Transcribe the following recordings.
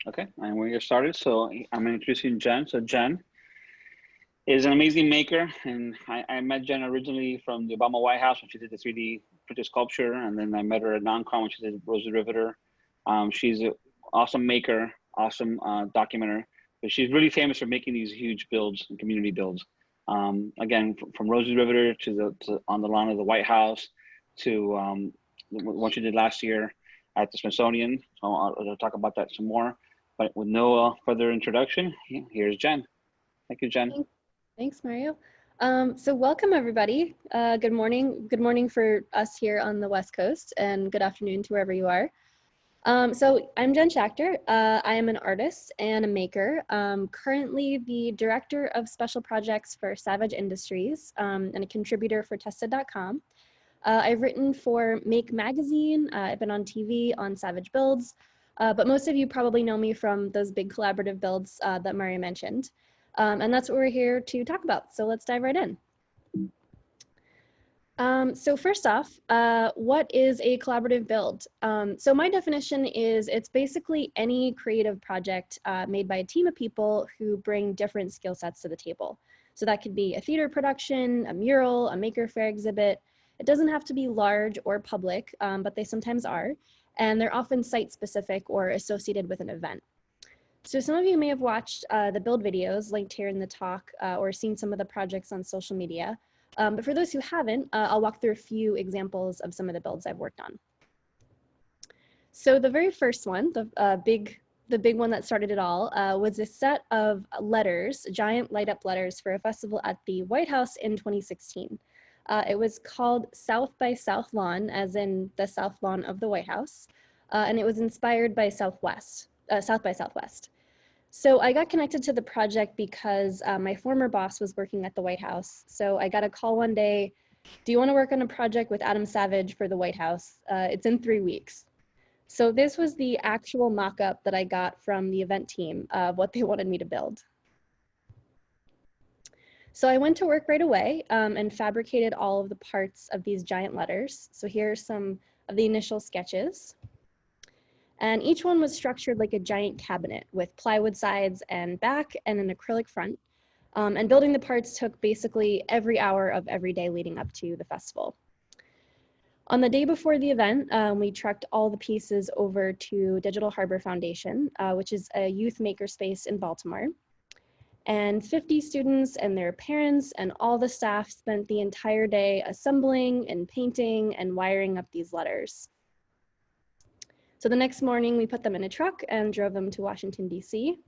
Okay, and we're gonna get started. So I'm introducing Jen. So Jen is an amazing maker, and I met Jen originally from the Obama White House when she did the 3D printed sculpture, and then I met her at NonCon when she did Rosie Riveter. She's an awesome maker, awesome documenter, but she's really famous for making these huge builds and community builds. Again, from Rosie Riveter to on the lawn of the White House to what she did last year at the Smithsonian. So I'll talk about that some more. But with no further introduction, here's Jen. Thank you, Jen. Thanks, Mario. So welcome everybody. Good morning. Good morning for us here on the West Coast, and good afternoon to wherever you are. So I'm Jen Schachter. I am an artist and a maker. Currently the director of special projects for Savage Industries and a contributor for Tested.com. I've written for Make Magazine. I've been on TV on Savage Builds, but most of you probably know me from those big collaborative builds that Mario mentioned. And that's what we're here to talk about. So let's dive right in. So first off, what is a collaborative build? So my definition is it's basically any creative project made by a team of people who bring different skill sets to the table. So that could be a theater production, a mural, a Maker Faire exhibit. It doesn't have to be large or public, but they sometimes are. And they're often site specific or associated with an event. So some of you may have watched the build videos linked here in the talk or seen some of the projects on social media. But for those who haven't, I'll walk through a few examples of some of the builds I've worked on. So the very first one, the big one that started it all, was a set of letters, giant light up letters for a festival at the White House in 2016. It was called South by South Lawn, as in the South Lawn of the White House. And it was inspired by South by Southwest. So I got connected to the project because my former boss was working at the White House. So I got a call one day, do you want to work on a project with Adam Savage for the White House? It's in 3 weeks. So this was the actual mock-up that I got from the event team of what they wanted me to build. So I went to work right away and fabricated all of the parts of these giant letters. So here are some of the initial sketches. And each one was structured like a giant cabinet with plywood sides and back and an acrylic front. And building the parts took basically every hour of every day leading up to the festival. On the day before the event, we trucked all the pieces over to Digital Harbor Foundation, which is a youth makerspace in Baltimore. And 50 students and their parents and all the staff spent the entire day assembling and painting and wiring up these letters. So the next morning we put them in a truck and drove them to Washington, D.C.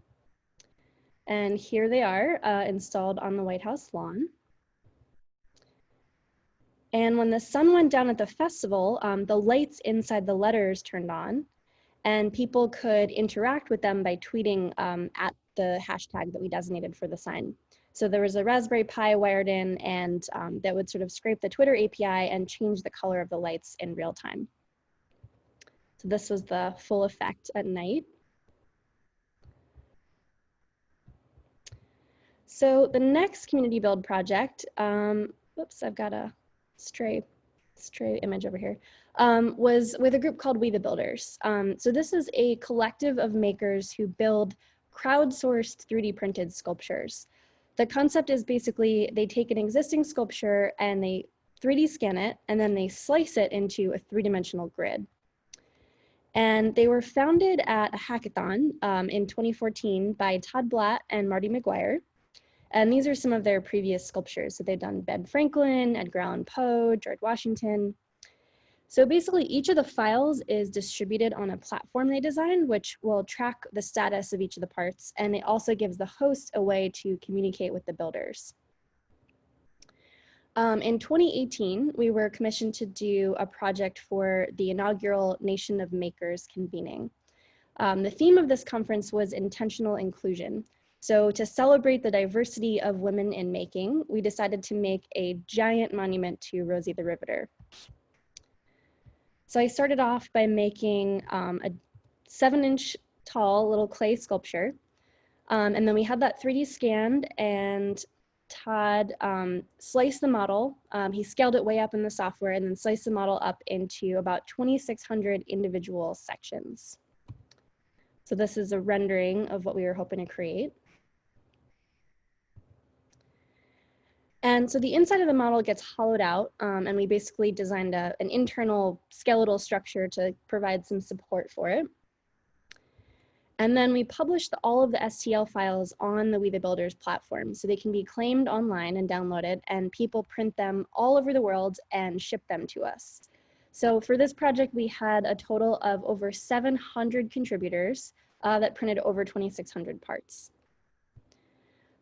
And here they are installed on the White House lawn. And when the sun went down at the festival, the lights inside the letters turned on and people could interact with them by tweeting at the hashtag that we designated for the sign. So there was a Raspberry Pi wired in and that would sort of scrape the Twitter API and change the color of the lights in real time. So this was the full effect at night. So the next community build project, whoops, I've got a stray image over here, was with a group called We the Builders. So this is a collective of makers who build crowdsourced 3D printed sculptures. The concept is basically they take an existing sculpture and they 3D scan it and then they slice it into a 3-dimensional grid. And they were founded at a hackathon in 2014 by Todd Blatt and Marty McGuire. And these are some of their previous sculptures. So they've done Ben Franklin, Edgar Allan Poe, George Washington. So basically each of the files is distributed on a platform they designed, which will track the status of each of the parts. And it also gives the host a way to communicate with the builders. In 2018, we were commissioned to do a project for the inaugural Nation of Makers convening. The theme of this conference was intentional inclusion. So to celebrate the diversity of women in making, we decided to make a giant monument to Rosie the Riveter. So I started off by making a 7-inch tall little clay sculpture. And then we had that 3D scanned and Todd sliced the model. He scaled it way up in the software and then sliced the model up into about 2,600 individual sections. So this is a rendering of what we were hoping to create. And so the inside of the model gets hollowed out, and we basically designed an internal skeletal structure to provide some support for it. And then we published all of the STL files on the We the Builders platform, so they can be claimed online and downloaded, and people print them all over the world and ship them to us. So for this project, we had a total of over 700 contributors that printed over 2,600 parts.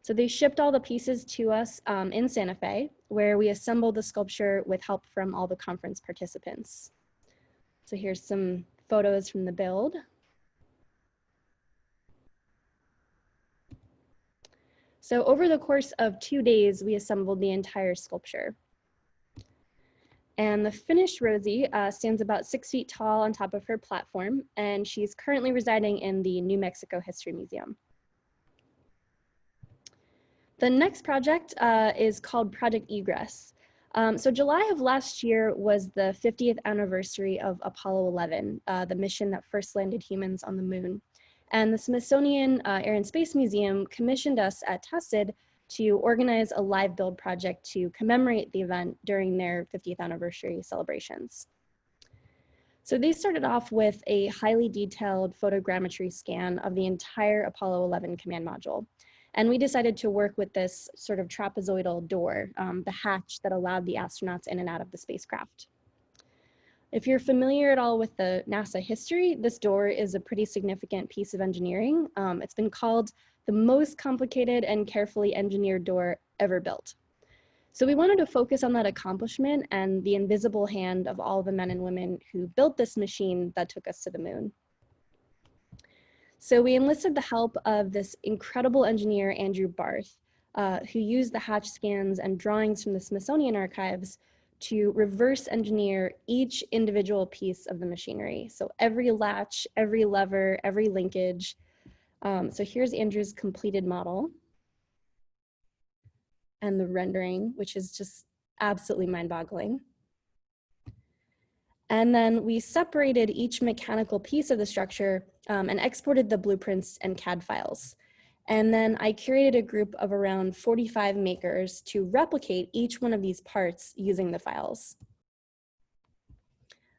So they shipped all the pieces to us in Santa Fe, where we assembled the sculpture with help from all the conference participants. So here's some photos from the build. So over the course of 2 days, we assembled the entire sculpture. And the finished Rosie stands about 6 feet tall on top of her platform, and she's currently residing in the New Mexico History Museum. The next project is called Project Egress. So July of last year was the 50th anniversary of Apollo 11, the mission that first landed humans on the moon. And the Smithsonian Air and Space Museum commissioned us at Tested to organize a live build project to commemorate the event during their 50th anniversary celebrations. So they started off with a highly detailed photogrammetry scan of the entire Apollo 11 command module. And we decided to work with this sort of trapezoidal door, the hatch that allowed the astronauts in and out of the spacecraft. If you're familiar at all with the NASA history, this door is a pretty significant piece of engineering. It's been called the most complicated and carefully engineered door ever built. So we wanted to focus on that accomplishment and the invisible hand of all the men and women who built this machine that took us to the moon. So we enlisted the help of this incredible engineer, Andrew Barth, who used the hatch scans and drawings from the Smithsonian archives to reverse engineer each individual piece of the machinery. So every latch, every lever, every linkage. So here's Andrew's completed model and the rendering, which is just absolutely mind-boggling. And then we separated each mechanical piece of the structure and exported the blueprints and CAD files. And then I curated a group of around 45 makers to replicate each one of these parts using the files.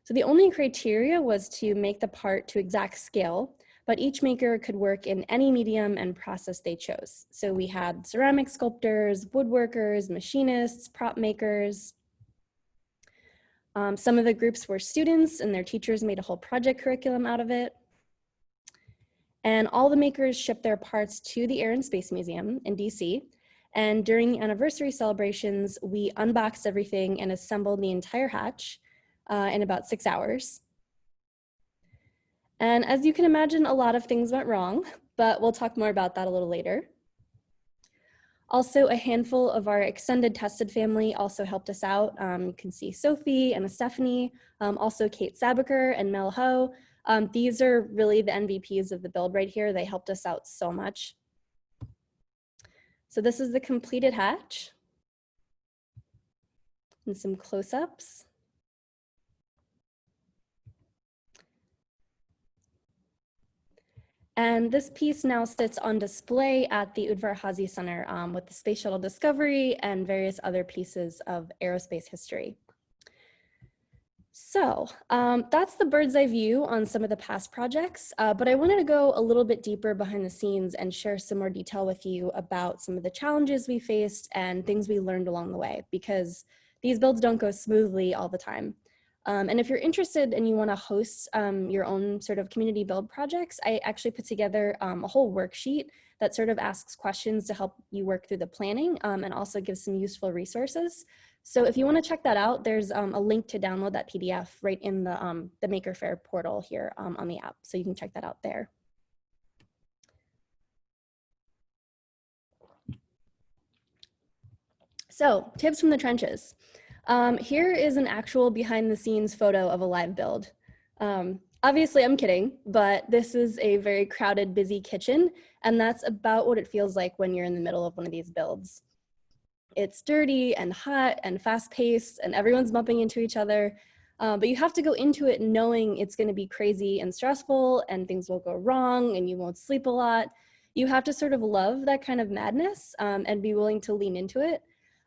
So the only criteria was to make the part to exact scale, but each maker could work in any medium and process they chose. So we had ceramic sculptors, woodworkers, machinists, prop makers. Some of the groups were students and their teachers made a whole project curriculum out of it. And all the makers shipped their parts to the Air and Space Museum in DC. And during the anniversary celebrations, we unboxed everything and assembled the entire hatch in about 6 hours. And as you can imagine, a lot of things went wrong, but we'll talk more about that a little later. Also, a handful of our extended Tested family also helped us out. You can see Sophie and Stephanie, also Kate Sabaker and Mel Ho. These are really the MVPs of the build right here. They helped us out so much. So this is the completed hatch and some close-ups. And this piece now sits on display at the Udvar Hazy Center with the Space Shuttle Discovery and various other pieces of aerospace history. So that's the bird's eye view on some of the past projects, but I wanted to go a little bit deeper behind the scenes and share some more detail with you about some of the challenges we faced and things we learned along the way, because these builds don't go smoothly all the time. And if you're interested and you want to host your own sort of community build projects, I actually put together a whole worksheet that sort of asks questions to help you work through the planning and also gives some useful resources. So if you want to check that out, there's a link to download that PDF right in the Maker Faire portal here on the app. So you can check that out there. So tips from the trenches. Here is an actual behind the scenes photo of a live build. Obviously I'm kidding, but this is a very crowded, busy kitchen, and that's about what it feels like when you're in the middle of one of these builds. It's dirty and hot and fast paced and everyone's bumping into each other. But you have to go into it knowing it's going to be crazy and stressful and things will go wrong and you won't sleep a lot. You have to sort of love that kind of madness and be willing to lean into it.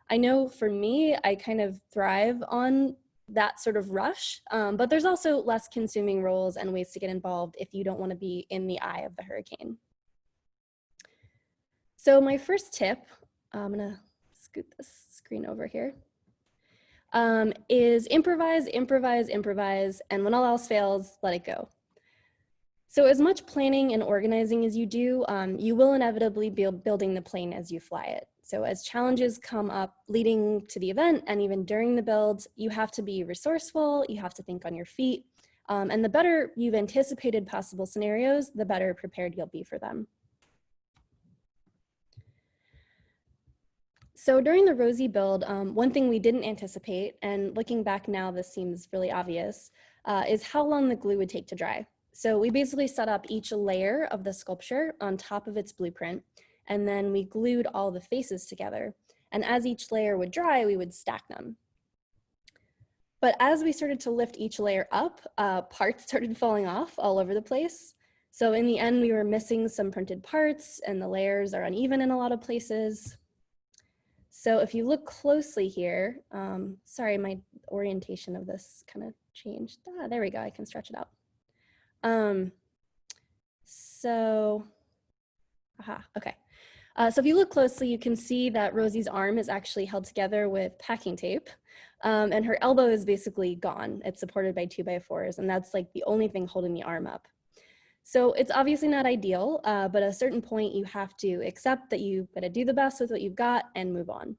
I know for me, I kind of thrive on that sort of rush, but there's also less consuming roles and ways to get involved if you don't want to be in the eye of the hurricane. So my first tip, I'm gonna scoot this screen over here, is improvise, improvise, improvise, and when all else fails, let it go. So as much planning and organizing as you do, you will inevitably be building the plane as you fly it. So as challenges come up leading to the event and even during the build, you have to be resourceful, you have to think on your feet, and the better you've anticipated possible scenarios, the better prepared you'll be for them. So during the Rosie build, one thing we didn't anticipate, and looking back now this seems really obvious, is how long the glue would take to dry. So we basically set up each layer of the sculpture on top of its blueprint, and then we glued all the faces together. And as each layer would dry, we would stack them. But as we started to lift each layer up, parts started falling off all over the place. So in the end, we were missing some printed parts and the layers are uneven in a lot of places. So if you look closely here, sorry, my orientation of this kind of changed. Ah, there we go, I can stretch it out. Okay. So if you look closely, you can see that Rosie's arm is actually held together with packing tape, and her elbow is basically gone. It's supported by 2x4s, and that's like the only thing holding the arm up. So it's obviously not ideal, but at a certain point you have to accept that you've got to do the best with what you've got and move on.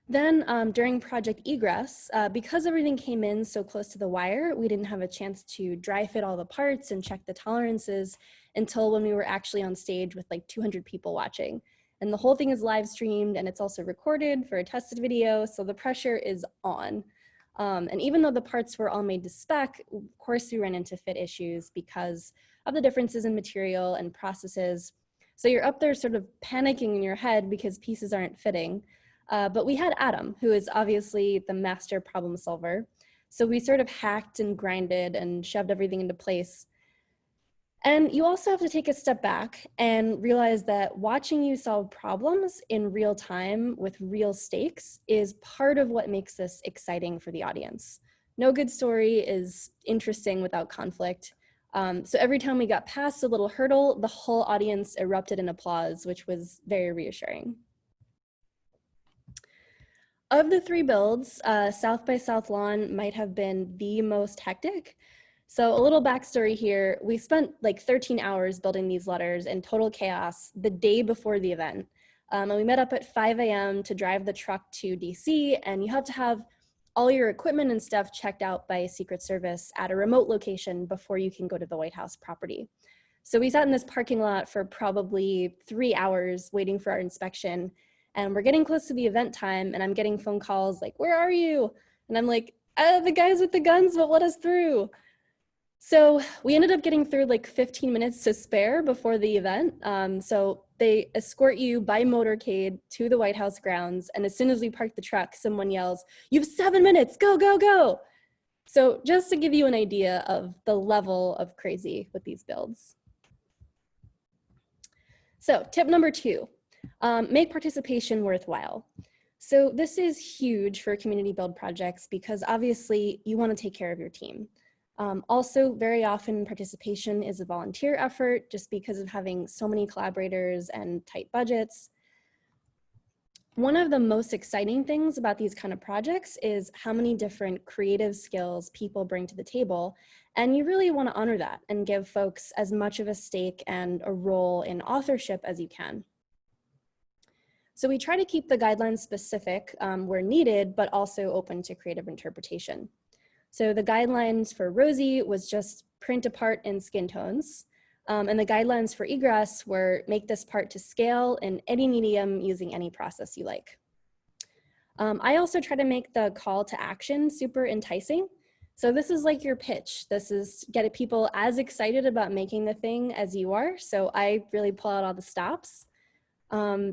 Then during Project Egress, because everything came in so close to the wire, we didn't have a chance to dry fit all the parts and check the tolerances until when we were actually on stage with like 200 people watching. And the whole thing is live streamed and it's also recorded for a tested video, so the pressure is on. And even though the parts were all made to spec, of course we ran into fit issues because of the differences in material and processes. So you're up there sort of panicking in your head because pieces aren't fitting. But we had Adam, who is obviously the master problem solver. So we sort of hacked and grinded and shoved everything into place. And you also have to take a step back and realize that watching you solve problems in real time with real stakes is part of what makes this exciting for the audience. No good story is interesting without conflict. So every time we got past a little hurdle, the whole audience erupted in applause, which was very reassuring. Of the 3 builds, South by South Lawn might have been the most hectic. So a little backstory here, we spent like 13 hours building these letters in total chaos the day before the event. And we met up at 5 a.m. to drive the truck to DC, and you have to have all your equipment and stuff checked out by Secret Service at a remote location before you can go to the White House property. So we sat in this parking lot for probably 3 hours waiting for our inspection, and we're getting close to the event time, and I'm getting phone calls like, "Where are you?" And I'm like, "The guys with the guns won't let us through." So we ended up getting through like 15 minutes to spare before the event. So they escort you by motorcade to the White House grounds. And as soon as we park the truck, someone yells, "You have 7 minutes, go, go, go." So just to give you an idea of the level of crazy with these builds. So tip number 2, make participation worthwhile. So this is huge for community build projects because obviously you want to take care of your team. Also, very often participation is a volunteer effort just because of having so many collaborators and tight budgets. One of the most exciting things about these kind of projects is how many different creative skills people bring to the table. And you really want to honor that and give folks as much of a stake and a role in authorship as you can. So we try to keep the guidelines specific where needed, but also open to creative interpretation. So the guidelines for Rosie was just print a part in skin tones. And the guidelines for Egress were make this part to scale in any medium using any process you like. I also try to make the call to action super enticing. So this is like your pitch. This is get people as excited about making the thing as you are. So I really pull out all the stops.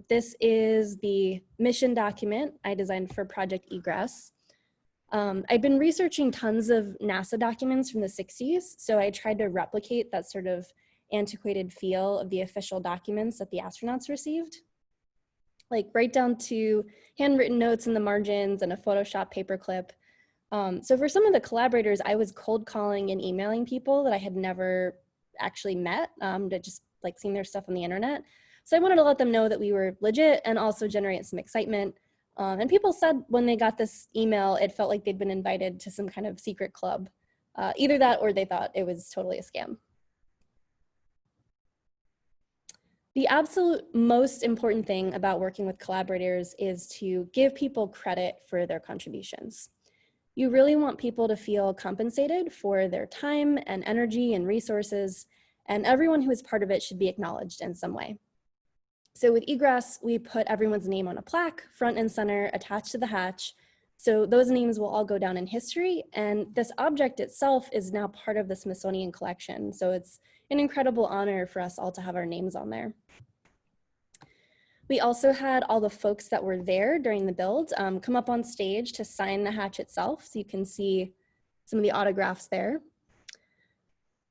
This is the mission document I designed for Project Egress. I'd been researching tons of NASA documents from the 60s, so I tried to replicate that sort of antiquated feel of the official documents that the astronauts received, like right down to handwritten notes in the margins and a Photoshop paperclip. So for some of the collaborators, I was cold calling and emailing people that I had never actually met, to just like seeing their stuff on the internet. So I wanted to let them know that we were legit and also generate some excitement. And people said when they got this email, it felt like they'd been invited to some kind of secret club. Either that or they thought it was totally a scam. The absolute most important thing about working with collaborators is to give people credit for their contributions. You really want people to feel compensated for their time and energy and resources, and everyone who is part of it should be acknowledged in some way. So with egress, we put everyone's name on a plaque, front and center, attached to the hatch. So those names will all go down in history, and this object itself is now part of the Smithsonian collection. So it's an incredible honor for us all to have our names on there. We also had all the folks that were there during the build come up on stage to sign the hatch itself, so you can see some of the autographs there.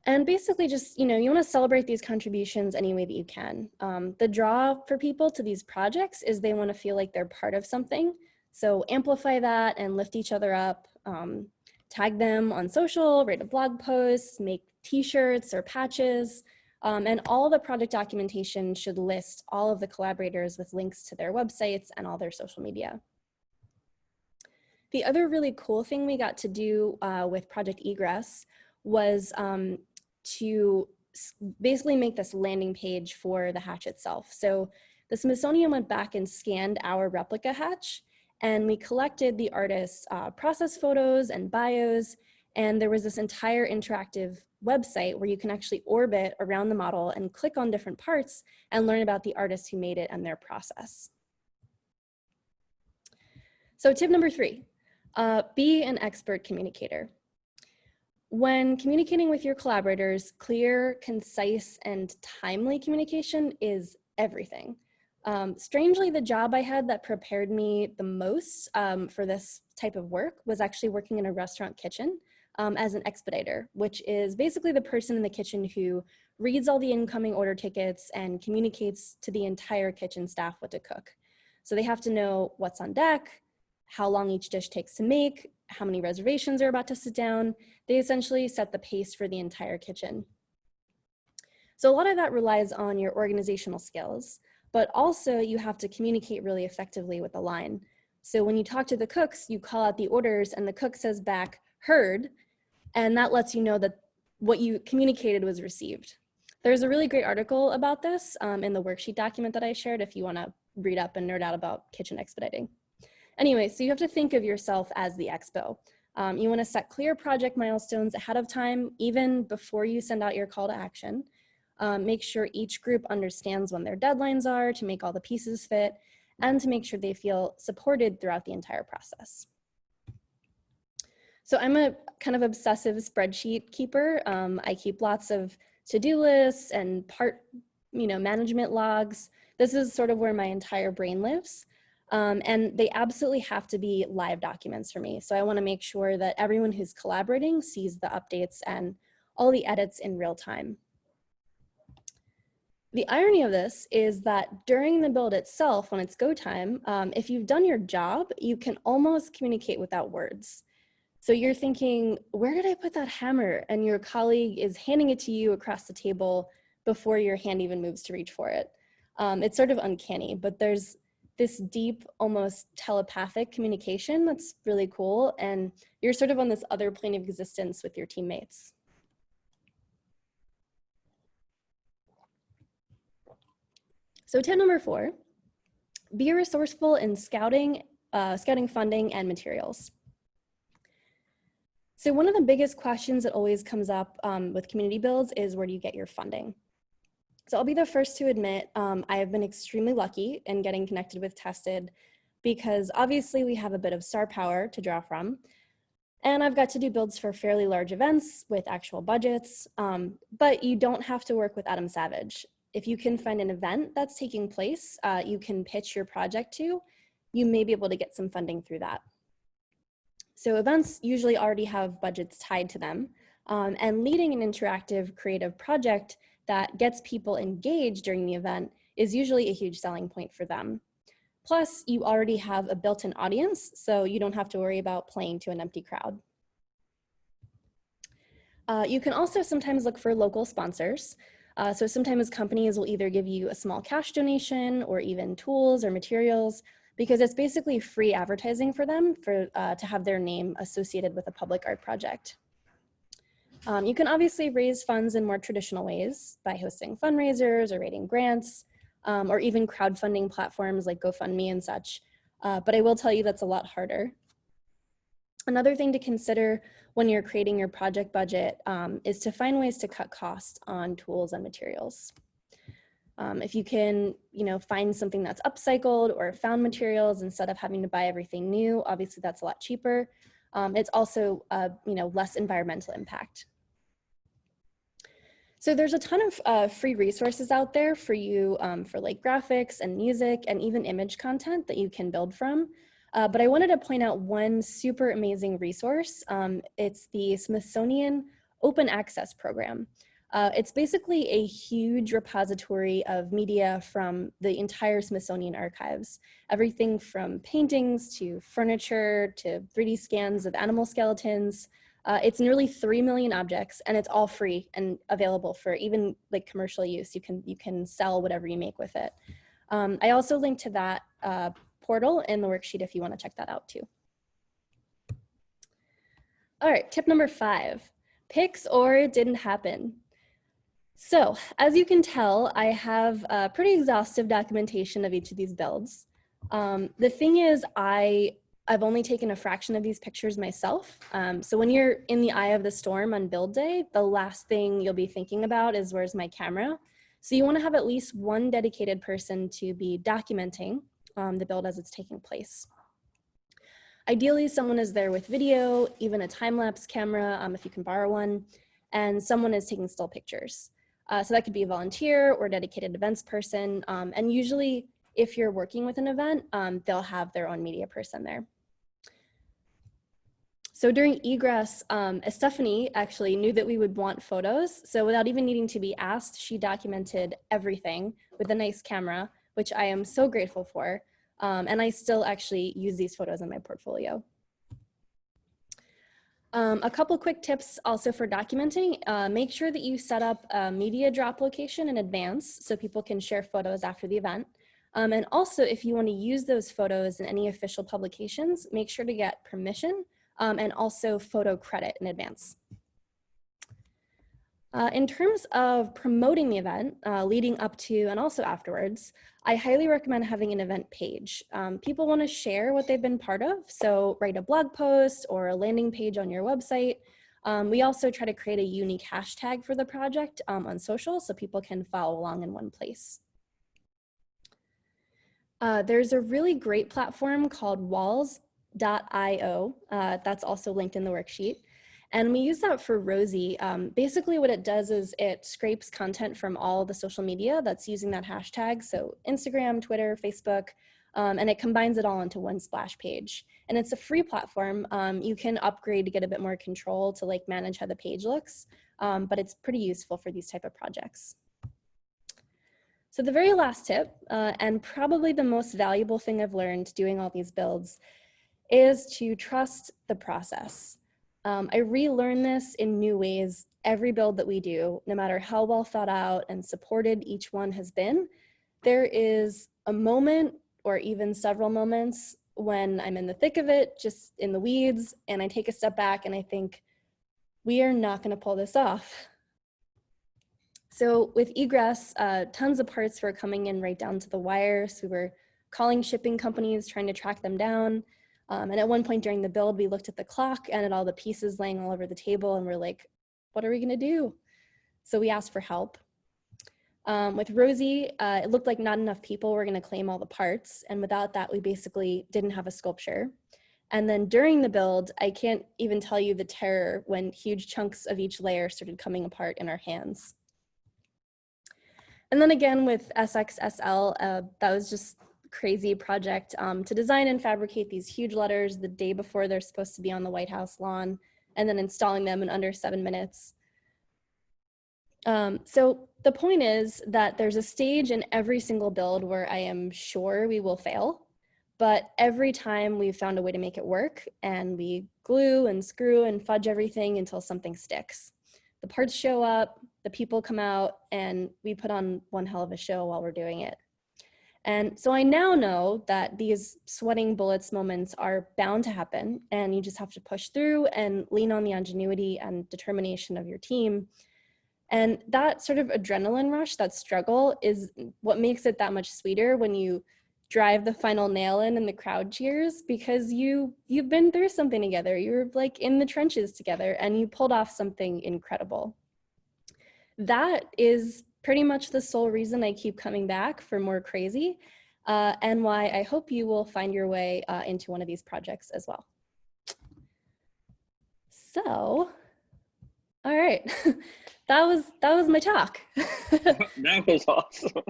And basically just, you want to celebrate these contributions any way that you can. The draw for people to these projects is they want to feel like they're part of something. So amplify that and lift each other up, tag them on social, write a blog post, make t-shirts or patches, and all the project documentation should list all of the collaborators with links to their websites and all their social media. The other really cool thing we got to do with Project Egress was to basically make this landing page for the hatch itself. So the Smithsonian went back and scanned our replica hatch, and we collected the artist's process photos and bios, and there was this entire interactive website where you can actually orbit around the model and click on different parts and learn about the artists who made it and their process. So tip number 3, be an expert communicator. When communicating with your collaborators, clear, concise, and timely communication is everything. Strangely, the job I had that prepared me the most for this type of work was actually working in a restaurant kitchen as an expediter, which is basically the person in the kitchen who reads all the incoming order tickets and communicates to the entire kitchen staff what to cook. So they have to know what's on deck, how long each dish takes to make, how many reservations are about to sit down. They essentially set the pace for the entire kitchen. So a lot of that relies on your organizational skills, but also you have to communicate really effectively with the line. So when you talk to the cooks, you call out the orders and the cook says back, heard, and that lets you know that what you communicated was received. There's a really great article about this in the worksheet document that I shared if you want to read up and nerd out about kitchen expediting. Anyway, so you have to think of yourself as the expo. You want to set clear project milestones ahead of time, even before you send out your call to action. Make sure each group understands when their deadlines are to make all the pieces fit, and to make sure they feel supported throughout the entire process. So I'm a kind of obsessive spreadsheet keeper. I keep lots of to-do lists and management logs. This is sort of where my entire brain lives. And they absolutely have to be live documents for me. So I want to make sure that everyone who's collaborating sees the updates and all the edits in real time. The irony of this is that during the build itself, when it's go time, if you've done your job, you can almost communicate without words. So you're thinking, where did I put that hammer? And your colleague is handing it to you across the table before your hand even moves to reach for it. It's sort of uncanny, but there's this deep, almost telepathic communication that's really cool. And you're sort of on this other plane of existence with your teammates. So tip number 4, be resourceful in scouting funding and materials. So one of the biggest questions that always comes up with community builds is, where do you get your funding? So I'll be the first to admit I have been extremely lucky in getting connected with Tested, because obviously we have a bit of star power to draw from. And I've got to do builds for fairly large events with actual budgets, but you don't have to work with Adam Savage. If you can find an event that's taking place, you can pitch your project to, you may be able to get some funding through that. So events usually already have budgets tied to them, and leading an interactive creative project that gets people engaged during the event is usually a huge selling point for them. Plus, you already have a built-in audience, so you don't have to worry about playing to an empty crowd. You can also sometimes look for local sponsors. So sometimes companies will either give you a small cash donation or even tools or materials, because it's basically free advertising for them to have their name associated with a public art project. You can obviously raise funds in more traditional ways by hosting fundraisers or rating grants, or even crowdfunding platforms like GoFundMe and such. But I will tell you that's a lot harder. Another thing to consider when you're creating your project budget is to find ways to cut costs on tools and materials. If you can, find something that's upcycled or found materials instead of having to buy everything new, obviously that's a lot cheaper. It's also, less environmental impact. So there's a ton of free resources out there for you for like graphics and music and even image content that you can build from. But I wanted to point out one super amazing resource. It's the Smithsonian Open Access Program. It's basically a huge repository of media from the entire Smithsonian archives. Everything from paintings to furniture to 3D scans of animal skeletons. It's nearly 3 million objects, and it's all free and available for even like commercial use. You can sell whatever you make with it. I also linked to that portal in the worksheet if you want to check that out too. All right, tip number 5, Pics or it didn't happen. So as you can tell, I have a pretty exhaustive documentation of each of these builds. The thing is, I've only taken a fraction of these pictures myself. So when you're in the eye of the storm on build day, the last thing you'll be thinking about is where's my camera? So you want to have at least one dedicated person to be documenting the build as it's taking place. Ideally, someone is there with video, even a time-lapse camera if you can borrow one, and someone is taking still pictures. So that could be a volunteer or dedicated events person. And usually if you're working with an event, they'll have their own media person there. So during egress, Stephanie actually knew that we would want photos. So without even needing to be asked, she documented everything with a nice camera, which I am so grateful for. And I still actually use these photos in my portfolio. A couple quick tips also for documenting. Make sure that you set up a media drop location in advance so people can share photos after the event. And also, if you want to use those photos in any official publications, make sure to get permission and also photo credit in advance. In terms of promoting the event, leading up to and also afterwards, I highly recommend having an event page. People want to share what they've been part of, so write a blog post or a landing page on your website. We also try to create a unique hashtag for the project on social so people can follow along in one place. There's a really great platform called walls.io. That's also linked in the worksheet. And we use that for Rosie. Basically what it does is it scrapes content from all the social media that's using that hashtag. So Instagram, Twitter, Facebook, and it combines it all into one splash page. And it's a free platform. You can upgrade to get a bit more control to like manage how the page looks, but it's pretty useful for these type of projects. So the very last tip, and probably the most valuable thing I've learned doing all these builds, is to trust the process. I relearn this in new ways every build that we do, no matter how well thought out and supported each one has been. There is a moment or even several moments when I'm in the thick of it, just in the weeds, and I take a step back and I think, we are not going to pull this off. So with egress, tons of parts were coming in right down to the wire. So we were calling shipping companies, trying to track them down. And at one point during the build, we looked at the clock and at all the pieces laying all over the table, and we're like, what are we gonna do? So we asked for help. With Rosie, it looked like not enough people were gonna claim all the parts. And without that, we basically didn't have a sculpture. And then during the build, I can't even tell you the terror when huge chunks of each layer started coming apart in our hands. And then again with SXSL, that was just crazy project to design and fabricate these huge letters the day before they're supposed to be on the White House lawn, and then installing them in under 7 minutes. So the point is that there's a stage in every single build where I am sure we will fail, but every time we've found a way to make it work, and we glue and screw and fudge everything until something sticks. The parts show up, the people come out, and we put on one hell of a show while we're doing it. And so I now know that these sweating bullets moments are bound to happen, and you just have to push through and lean on the ingenuity and determination of your team. And that sort of adrenaline rush, that struggle, is what makes it that much sweeter when you drive the final nail in and the crowd cheers, because you've been through something together. You're like in the trenches together, and you pulled off something incredible. That is pretty much the sole reason I keep coming back for more crazy, and why I hope you will find your way into one of these projects as well. So, all right. That was my talk. That was awesome.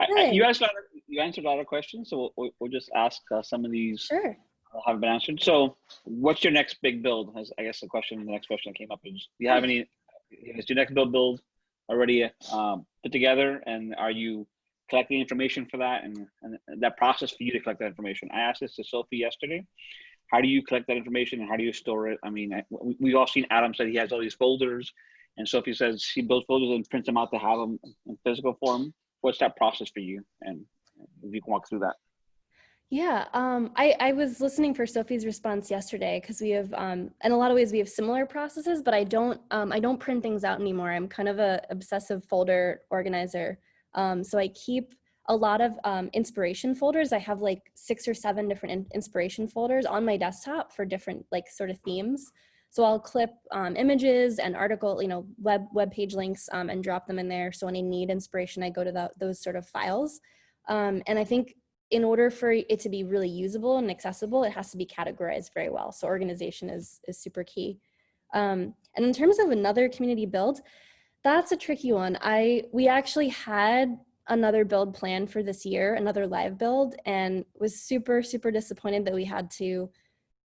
You answered a lot of questions, so we'll just ask some of these. Sure. Have been answered. So, what's your next big build? I guess the next question that came up is: do you have any? Is your next build already put together, and are you collecting information for that, and that process for you to collect that information? I asked this to Sophie yesterday. How do you collect that information, and how do you store it? I mean, we've all seen Adam said he has all these folders. And Sophie says she builds folders and prints them out to have them in physical form. What's that process for you? And if you can walk through that. Yeah, I was listening for Sophie's response yesterday, because we have, in a lot of ways, we have similar processes, but I don't print things out anymore. I'm kind of a obsessive folder organizer. So I keep a lot of inspiration folders. I have like 6 or 7 different inspiration folders on my desktop for different like sort of themes. So I'll clip images and article, web page links and drop them in there. So when I need inspiration, I go to those sort of files. And I think in order for it to be really usable and accessible, it has to be categorized very well. So organization is super key. And in terms of another community build, that's a tricky one. We actually had another build planned for this year, another live build, and was super, super disappointed that we had to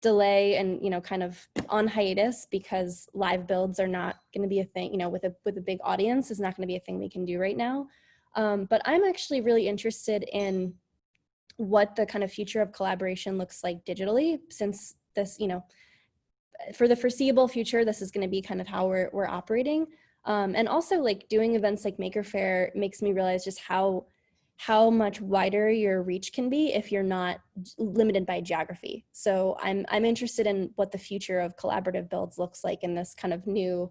delay and kind of on hiatus, because live builds are not going to be a thing, with a big audience is not going to be a thing we can do right now. But I'm actually really interested in what the kind of future of collaboration looks like digitally, since this, for the foreseeable future, this is going to be kind of how we're operating. And also, like, doing events like Maker Faire makes me realize just how much wider your reach can be if you're not limited by geography. So I'm interested in what the future of collaborative builds looks like in this kind of new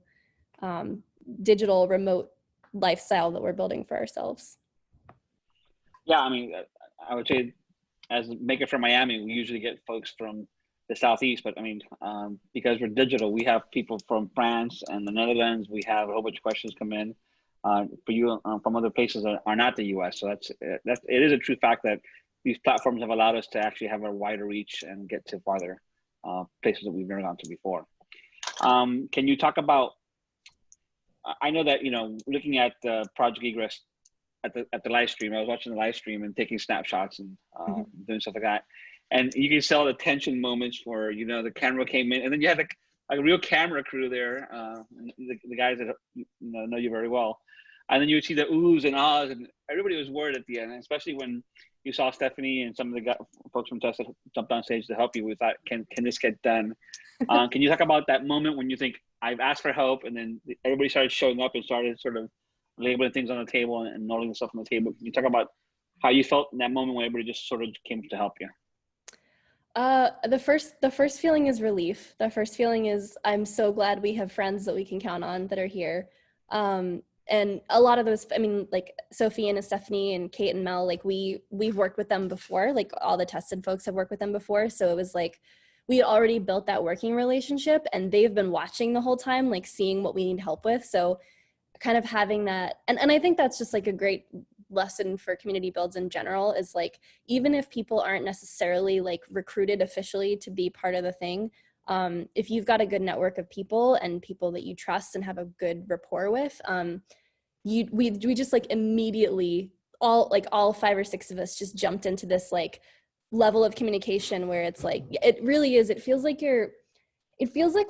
digital remote lifestyle that we're building for ourselves. Yeah, I mean, I would say as Maker Faire Miami, we usually get folks from the Southeast, but I mean, because we're digital, we have people from France and the Netherlands. We have a whole bunch of questions come in. For you from other places that are not the U.S. So it is a true fact that these platforms have allowed us to actually have a wider reach and get to farther places that we've never gone to before. Can you talk about? I know that looking at Project Egress at the live stream, I was watching the live stream and taking snapshots and doing stuff like that, and you can see all the tension moments where the camera came in, and then you had a real camera crew there, the guys that know you very well. And then you would see the oohs and ahs, and everybody was worried at the end, especially when you saw Stephanie and some of the folks from Tesla jumped on stage to help you with that. Can this get done? Can you talk about that moment when you think, I've asked for help, and then everybody started showing up and started sort of labeling things on the table and noting stuff on the table? Can you talk about how you felt in that moment when everybody just sort of came to help you? The first feeling is relief. The first feeling is, I'm so glad we have friends that we can count on that are here. And a lot of those, I mean, like Sophie and Stephanie and Kate and Mel, like we've worked with them before, like all the tested folks have worked with them before. So it was like, we had already built that working relationship, and they've been watching the whole time, like seeing what we need help with. So kind of having that, and I think that's just like a great lesson for community builds in general, is like, even if people aren't necessarily like recruited officially to be part of the thing, if you've got a good network of people and people that you trust and have a good rapport with, we just like immediately all 5 or 6 of us just jumped into this like level of communication where it's like, it really is, it feels like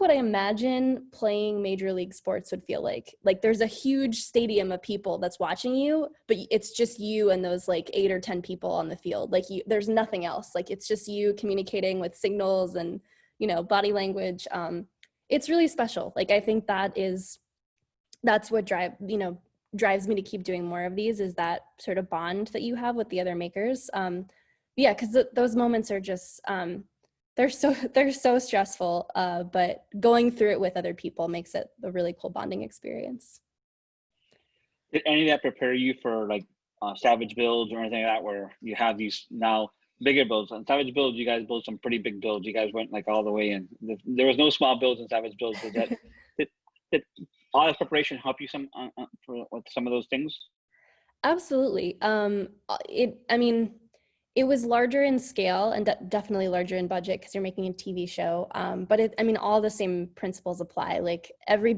what I imagine playing major league sports would feel like. Like there's a huge stadium of people that's watching you, but it's just you and those like 8 or 10 people on the field. Like there's nothing else. Like it's just you communicating with signals and, body language. It's really special. Like I think that's what drives me to keep doing more of these, is that sort of bond that you have with the other makers. Yeah, because those moments are just, they're so stressful, but going through it with other people makes it a really cool bonding experience. Did any of that prepare you for like Savage builds or anything like that, where you have these now bigger builds? On Savage builds, you guys built some pretty big builds. You guys went like all the way in. There was no small builds in Savage builds. Did all this preparation help you for with some of those things? Absolutely. It was larger in scale and definitely larger in budget because you're making a TV show. But all the same principles apply. Like every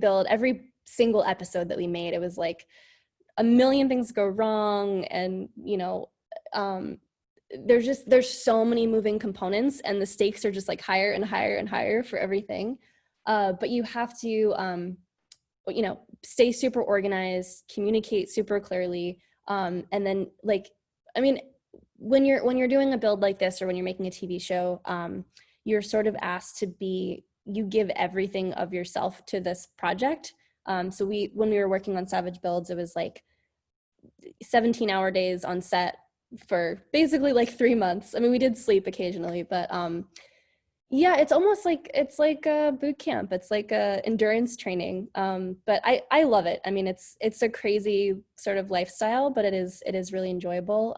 single episode that we made, it was like a million things go wrong. And, there's so many moving components and the stakes are just like higher and higher and higher for everything. But you have to, stay super organized, communicate super clearly. And then when you're doing a build like this, or when you're making a TV show, you're sort of asked you give everything of yourself to this project. So when we were working on Savage builds, it was like 17-hour days on set for basically like 3 months. We did sleep occasionally, but yeah, it's almost like a boot camp. It's like a endurance training. But I love it. It's a crazy sort of lifestyle, but it is really enjoyable.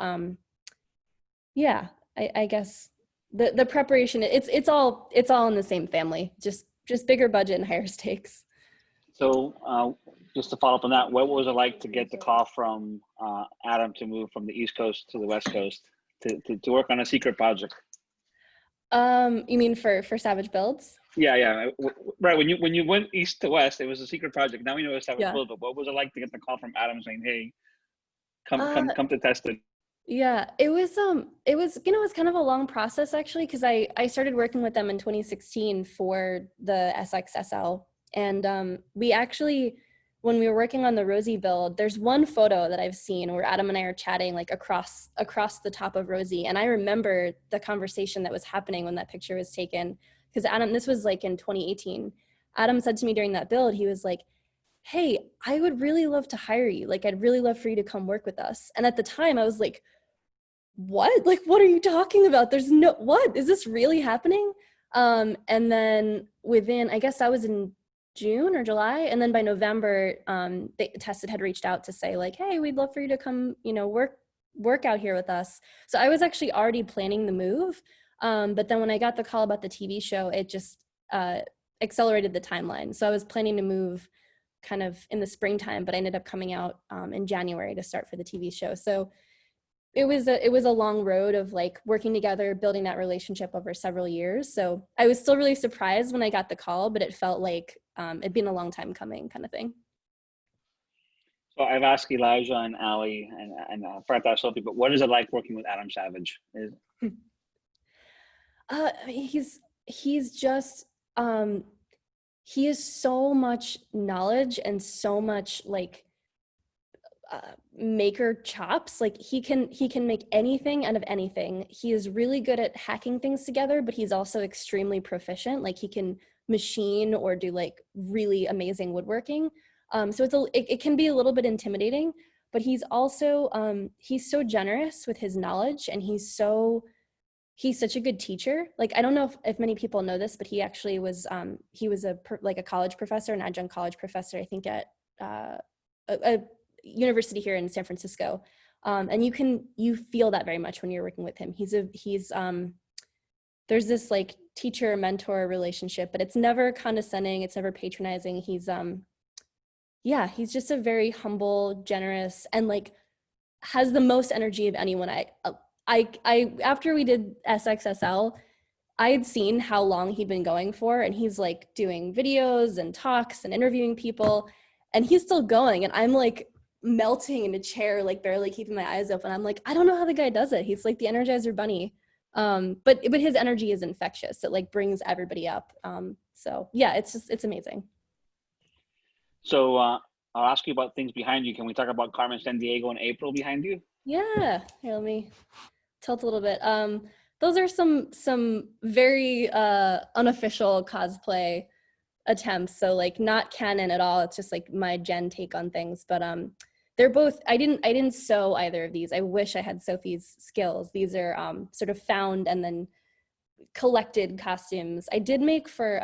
Yeah, I guess the preparation, it's all in the same family, just bigger budget and higher stakes. So just to follow up on that, what was it like to get the call from Adam to move from the East Coast to the West Coast to work on a secret project? You mean for Savage builds? Yeah. Right. When you went east to west, it was a secret project. Now we know it's Savage Yeah. builds, but what was it like to get the call from Adam saying, "Hey, come to test it"? Yeah, it was it was kind of a long process actually, because I started working with them in 2016 for the SXSL, and we actually, when we were working on the Rosie build, there's one photo that I've seen where Adam and I are chatting like across the top of Rosie, and I remember the conversation that was happening when that picture was taken, because Adam, this was like in 2018, Adam said to me during that build, he was like, "Hey, I would really love to hire you. Like, I'd really love for you to come work with us." And at the time I was like, what? Like, what are you talking about? What? Is this really happening? And then within, I guess that was in June or July. And then by November, Tested had reached out to say like, "Hey, we'd love for you to come, work out here with us." So I was actually already planning the move. But then when I got the call about the TV show, it just accelerated the timeline. So I was planning to move kind of in the springtime, but I ended up coming out in January to start for the TV show. So it was a long road of like working together, building that relationship over several years. So I was still really surprised when I got the call, but it felt like it'd been a long time coming, kind of thing. So I've asked Elijah and Ali and Fred Sophie, but what is it like working with Adam Savage? He's just he has so much knowledge and so much like maker chops. Like he can make anything out of anything. He is really good at hacking things together, but he's also extremely proficient. Like he can machine or do like really amazing woodworking. So it can be a little bit intimidating, but he's also he's so generous with his knowledge, and he's such a good teacher. Like, I don't know if many people know this, but he actually was a college professor, an adjunct college professor, I think at a university here in San Francisco. And you feel that very much when you're working with him. There's this like teacher mentor relationship, but it's never condescending. It's never patronizing. He's just a very humble, generous, and like has the most energy of anyone. I after we did SXSL, I had seen how long he'd been going for, and he's like doing videos and talks and interviewing people, and he's still going. And I'm like, melting in a chair, like barely keeping my eyes open. I'm like, I don't know how the guy does it. He's like the Energizer Bunny. But his energy is infectious. It like brings everybody up. So yeah, it's amazing. So I'll ask you about things behind you. Can we talk about Carmen San Diego and April behind you? Yeah, here, let me tilt a little bit. Those are some very unofficial cosplay attempts. So like not canon at all. It's just like my Jen take on things. But they're both. I didn't sew either of these. I wish I had Sophie's skills. These are sort of found and then collected costumes. I did make for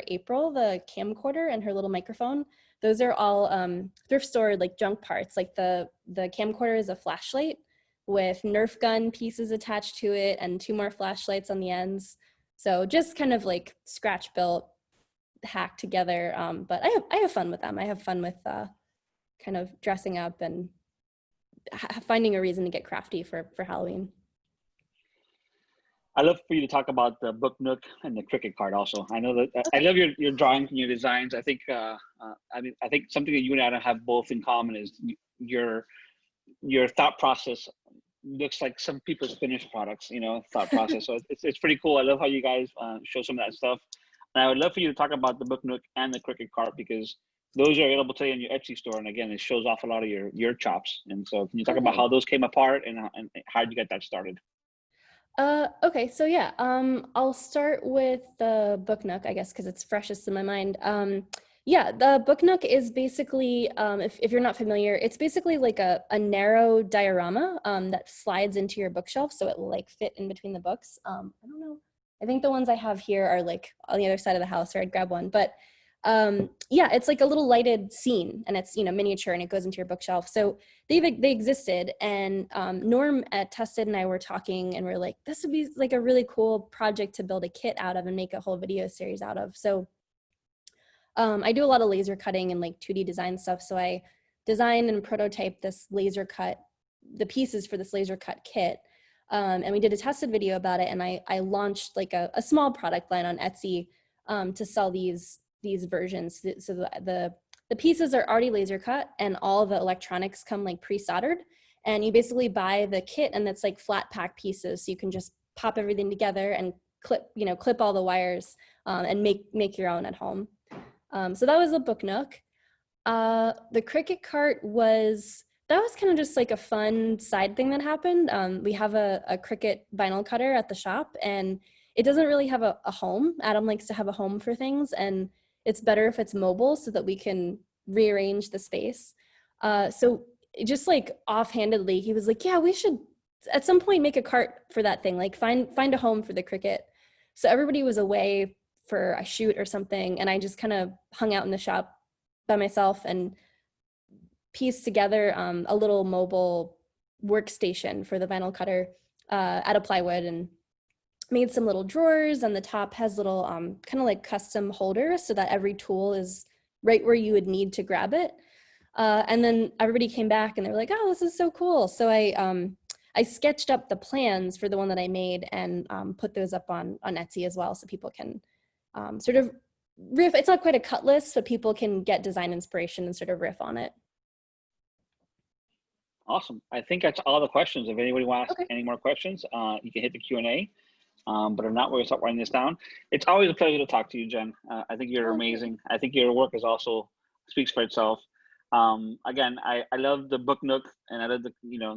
April the camcorder and her little microphone. Those are all thrift store like junk parts. Like the camcorder is a flashlight with Nerf gun pieces attached to it and 2 more flashlights on the ends. So just kind of like scratch built, hacked together. But I have fun with them. I have fun with kind of dressing up and finding a reason to get crafty for Halloween. I love for you to talk about the book nook and the cricket card also. I know that I Okay. love your drawings and your designs. I think I think something that you and Adam have both in common is your thought process looks like some people's finished products, thought process. So it's pretty cool. I love how you guys show some of that stuff. And I would love for you to talk about the book nook and the cricket cart because those are available today in your Etsy store. And again, it shows off a lot of your chops. And so can you talk about how those came apart and how did you get that started? Okay, so yeah, I'll start with the book nook, I guess, because it's freshest in my mind. Yeah, the book nook is basically, if you're not familiar, it's basically like a narrow diorama that slides into your bookshelf, so it will like fit in between the books. I don't know. I think the ones I have here are like on the other side of the house, or I'd grab one. But yeah, it's like a little lighted scene, and it's miniature, and it goes into your bookshelf. So they existed, and Norm at Tested and I were talking, and we're like, this would be like a really cool project to build a kit out of and make a whole video series out of. So I do a lot of laser cutting and like 2D design stuff. So I designed and prototyped this laser cut, the pieces for this laser cut kit. And we did a tested video about it. And I launched like a small product line on Etsy to sell these versions. So the pieces are already laser cut and all the electronics come like pre-soldered. And you basically buy the kit and it's like flat pack pieces. So you can just pop everything together and clip all the wires and make your own at home. So that was the book nook. The cricket cart that was kind of just like a fun side thing that happened. We have a cricket vinyl cutter at the shop and it doesn't really have a home. Adam likes to have a home for things and it's better if it's mobile so that we can rearrange the space. So just like offhandedly, he was like, yeah, we should at some point make a cart for that thing, like find a home for the cricket. So everybody was away for a shoot or something, and I just kind of hung out in the shop by myself and pieced together a little mobile workstation for the vinyl cutter out of plywood and made some little drawers, and the top has little kind of like custom holders so that every tool is right where you would need to grab it. And then everybody came back and they were like, oh, this is so cool. So I sketched up the plans for the one that I made and put those up on Etsy as well so people can sort of riff. It's not quite a cut list, but people can get design inspiration and sort of riff on it. Awesome. I think that's all the questions. If anybody wants Okay. any more questions, you can hit the Q&A. But if not, we're going to start writing this down. It's always a pleasure to talk to you, Jen. I think you're amazing. I think your work is also speaks for itself. Again, I love the book nook, and I love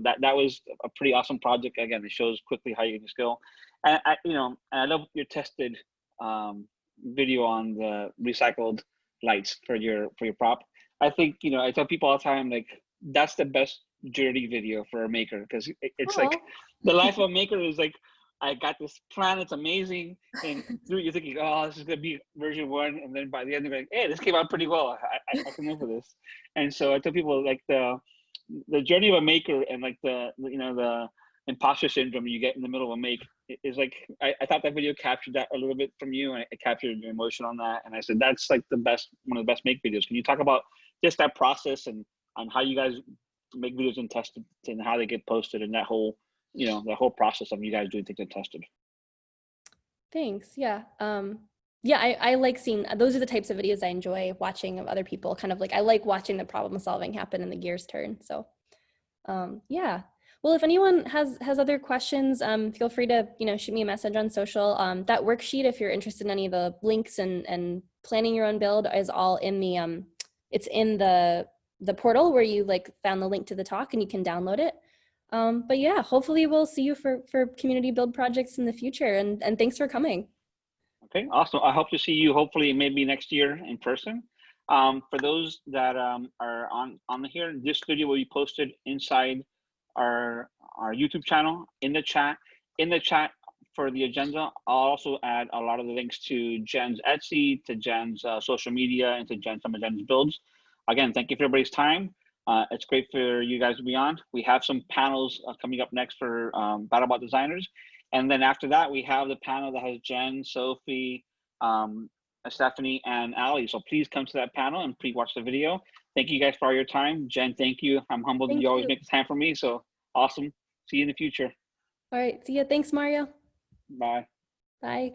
that was a pretty awesome project. Again, it shows quickly how you can skill, and I love your tested video on the recycled lights for your prop. I think I tell people all the time like that's the best journey video for a maker because it's like the life of a maker is like I got this plan, it's amazing, and through you're thinking, oh, this is gonna be version 1, and then by the end you're like, hey, this came out pretty well. I can live with this. And so I tell people like the journey of a maker and like the imposter syndrome you get in the middle of a make is like I thought that video captured that a little bit from you, and it captured your emotion on that. And I said that's like one of the best make videos. Can you talk about just that process and on how you guys make videos and test it and how they get posted and that whole the whole process of you guys doing things and tested? Thanks. Yeah. Yeah, I like seeing, those are the types of videos I enjoy watching of other people, kind of like, I like watching the problem solving happen and the gears turn. So yeah. Well, if anyone has other questions, feel free to, shoot me a message on social. That worksheet, if you're interested in any of the links and planning your own build, is all in the it's in the portal where you like found the link to the talk, and you can download it. But yeah, hopefully we'll see you for community build projects in the future. And thanks for coming. Okay, awesome. I hope to see you hopefully maybe next year in person. For those that are on here, this video will be posted inside our YouTube channel in the chat. In the chat for the agenda, I'll also add a lot of the links to Jen's Etsy, to Jen's social media, and to some of Jen's builds. Again, thank you for everybody's time. It's great for you guys to be on. We have some panels coming up next for BattleBot designers. And then after that, we have the panel that has Jen, Sophie, Stephanie, and Ali. So please come to that panel and please watch the video. Thank you guys for all your time. Jen, thank you. I'm humbled that you always make the time for me. So awesome. See you in the future. All right. See ya. Thanks, Mario. Bye. Bye.